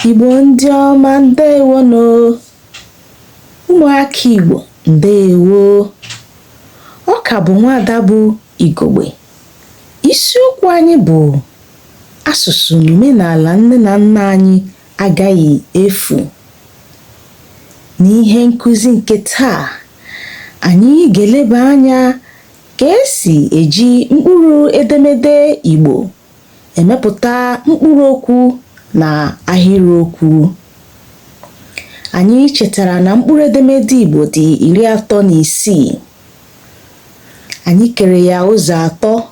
Igbo ndị ọma ndeewono. Ụmụaka Igbo ndeewo. Ọ ka bụ nwada bụ Igbo. Isiokwu anyị bụ asụsụ na omenala nne na nna anyị agaghị efu. N'ihe nkụzi nke taa, anyị ga-eleba anya ka esi eji mkpụrụ edemede Igbo emepụta mkpụrụ okwu na ahịrịokwu. Anyị chetara na mkpụrụ edemede Igbo dị 36. Anyị kere ya ụzọ 3,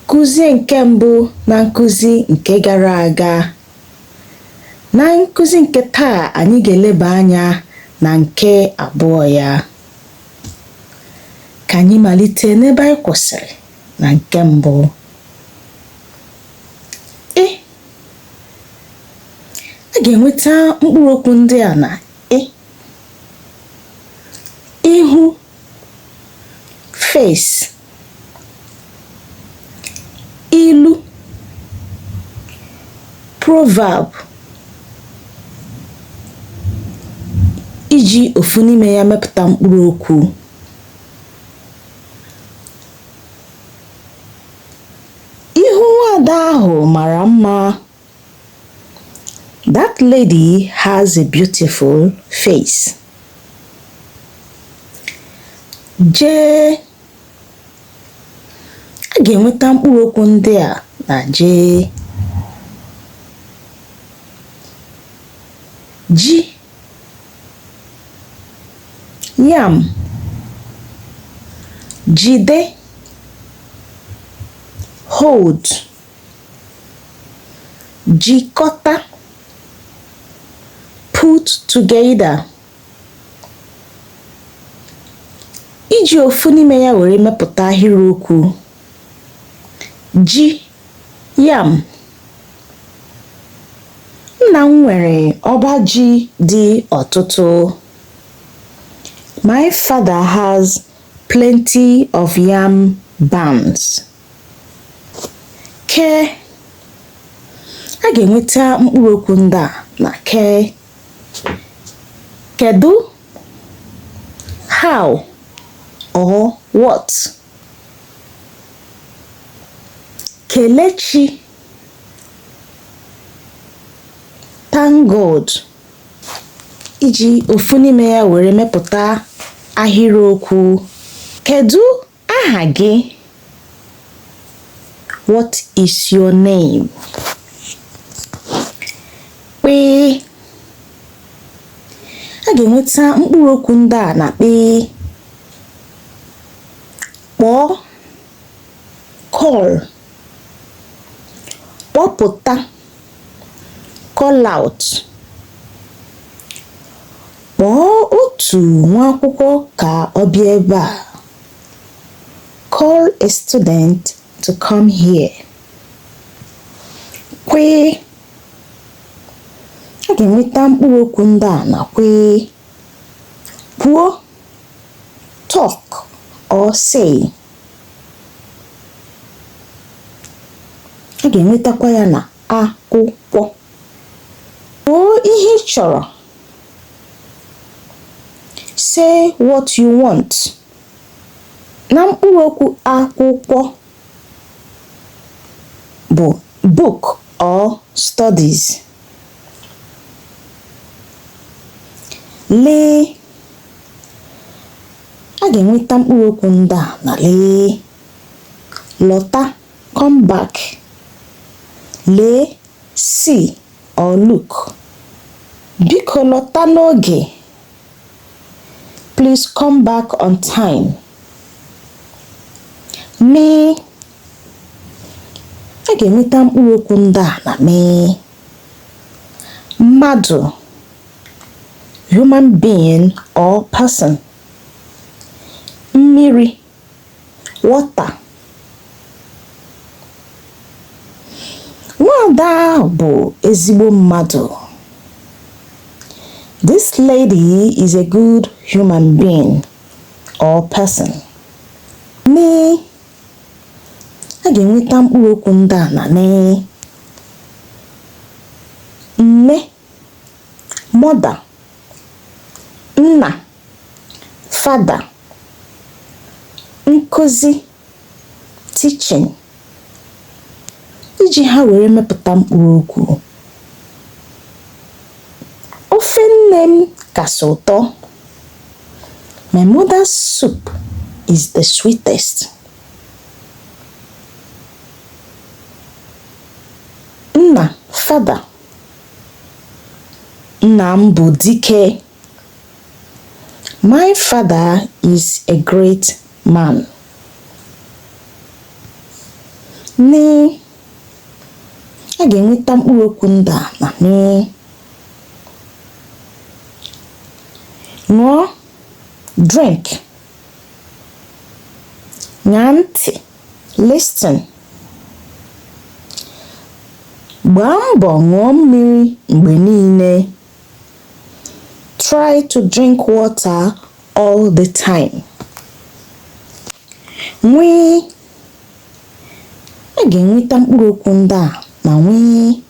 kụzie nke mbụ na nkụzi nke gara aga. Na nkụzi nke taa, anyị ga-eleba anya na nke abụọ ya. Ka anyị malite n'ebe anyị kwụsịrị na nke mbụ. A ga-enweta mkpụrụ okwu ndị a na ihu, face, ilu, proverb, iji ofu n'ime ya mepụta mkpụrụ okwu. Ihu nwada ahụ mara mma. That lady has a beautiful face. Jee. A ga-enweta mkpụrụ okwu ndị a na jee. Ji, yam, jide, hold, jikọta, put together. Iji ofu n'ime ya were mepụta ahịrịokwu. Ji, yam. Nna m nwere ọba ji dị ọtụtụ. My father has plenty of yam barns. Kee. A ga-enweta mkpụrụ okwu ndị a na kee. Kedu, how or what. Kelechi, thank God. Iji ofu n'ime ya were mepụta ahịrịokwu. Kedu aha gị? What is your name? Kpee. A ga-enweta mkpụrụ okwu ndị a na kpee. Kpọọ, call. Kpọpụta, call out. Kpọọ otu nwa akwụkwọ ka ọ bịa ebe a. Call a student to come here. Kwee. A ga-enweta mkpụrụ okwu ndị a na kwee. Kwuo, talk or say. ga-enwetakwa ya na akwụkwọ. Kwuo ihe ị chọrọ. Say what you want. Na mkpụrụ okwu akwụkwọ bụ book or studies. Lee. A ga-enweta mkpụrụ okwu ndị a na lee. Lọta, come back. Lee, see or look. Biko lọta n'oge. Please come back on time. Mee. A ga-enweta mkpụrụ okwu ndị a na mee. Mmadụ, human being or person. Mmiri, water. Nwada ahụ bụ ezigbo mmadụ. This lady is a good human being or person. Mee. A ga-enweta mkpụrụ okwu ndị a na mee. Nne, mother, nna, father. Nkụzi, teaching. Iji ha were mepụta mkpụrụ okwu. Ofe nne m kasị ụtọ. My mother's soup is the sweetest. Nna, father. Nna m bụ dike. My father is a great man. Nee. A ga-enweta mkpụrụ okwu ndị a na nee. Ṅụọ, drink. Ṅaa ntị, listen. Gbaa mbọ ṅụọ mmiri mgbe niile. Try to drink water all the time. Nwee. A ga-enweta mkpụrụ okwu ndị a na nwee.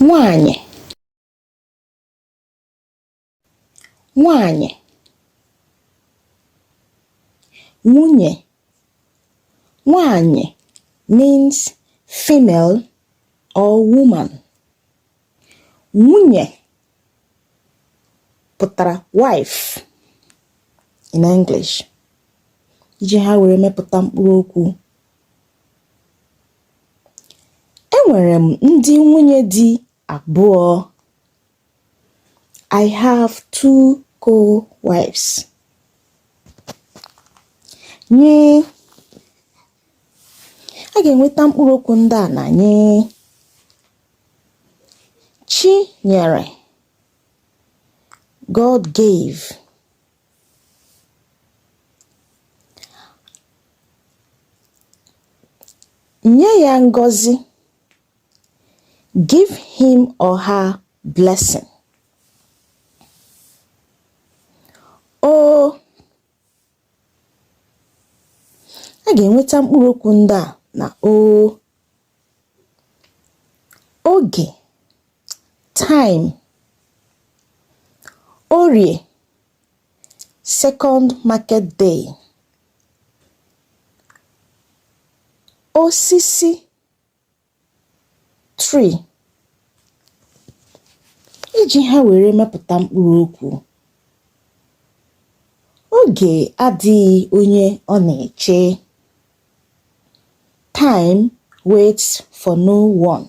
Nwanyị, nwanyị. Nwunye. Nwanyị means female or woman. Nwunye pụtara wife in English. Iji ha were mepụta mkpụrụ okwu. Enwere m ndị nwunye di abụọ. I have 2 co-wives. Nye. A ga-enweta mkpụrụ okwu ndị a na nye. Chi nyere. God gave. Nye ya ngọzi. Give him or her blessing. O. A ga-enweta mkpụrụ okwu ndị a na o. Oge, time. Orie, second market day. Osisi, tree. Iji ha were mepụta mkpụrụ okwu. Oge adịghị onye ọ na-eche. Time waits for no one.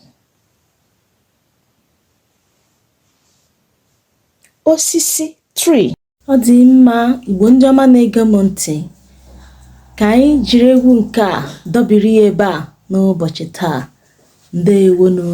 Osisi, tree. Ọ dị mma, Igbo ndị ọma na-ege m ntị. Ka anyị jiri egwu nke a dọbiri ebe a n'ụbọchị taa. Ndewonu.